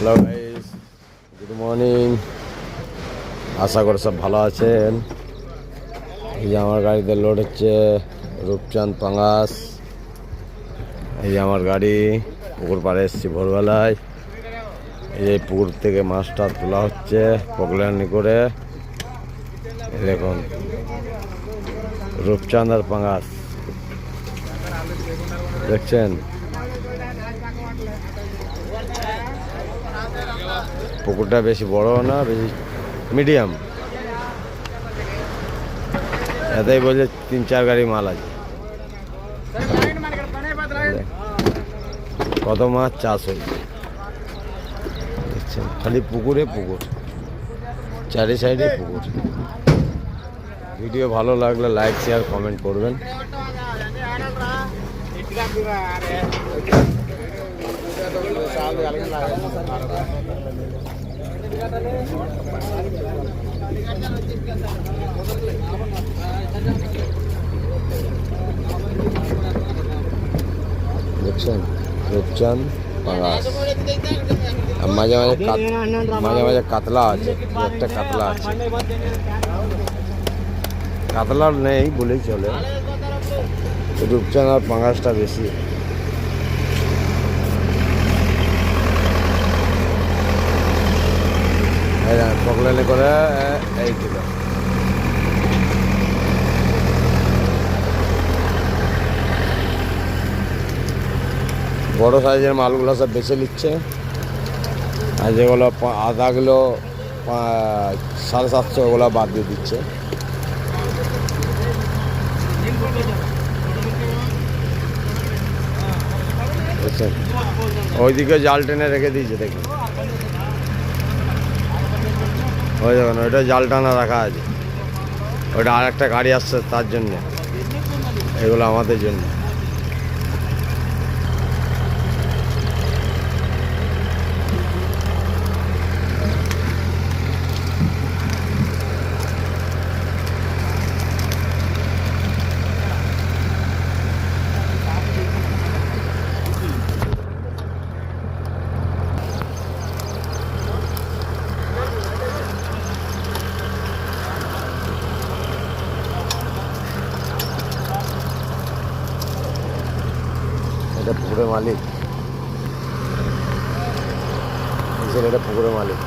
Hello guys, good morning. আশা করি সব ভালো আছেন। এই যে আমার গাড়িতে লোড হচ্ছে রূপচাঁদ পাঙ্গাস। এই যে আমার গাড়ি পুকুর পাড়ে এসেছি ভোরবেলায়। এই যে পুকুর থেকে মাছটা তোলা হচ্ছে পকলানি করে। দেখুন রূপচাঁদ আর পাঙ্গাস দেখছেন। পুকুরটা বেশি বড় না, বেশি মিডিয়াম। এতেই বলছে 3-4 গাড়ি মাল আছে। কত মাছ চাষ হয়েছে দেখছেন, খালি পুকুরে পুকুর, চারি সাইডে পুকুর। ভিডিও ভালো লাগলে লাইক শেয়ার কমেন্ট করবেন। দেখছেন রূপচাঁদ পাঙ্গাস। আর মাঝে মাঝে কাতলা আছে, একটা কাতলা আছে। কাতলা নেই বলেই চলে, রূপচাঁদ আর পাঙ্গাসটা বেশি। পকলানি করে এই কিলো। বড় সাইজের মালগুলো সব বেছে নিচ্ছে, আর যেগুলো আধা কিলো 750 ওগুলো বাদ দিয়ে দিচ্ছে। বুঝছেন, ওইদিকে জাল টেনে রেখে দিয়েছে দেখুন। ওই দেখুন, ওইটা জাল টানা রাখা আছে। ওইটা আর একটা গাড়ি আসছে তার জন্য, এগুলো আমাদের জন্য। এটা পুকুরের মালিক, এটা পুকুরের মালিক।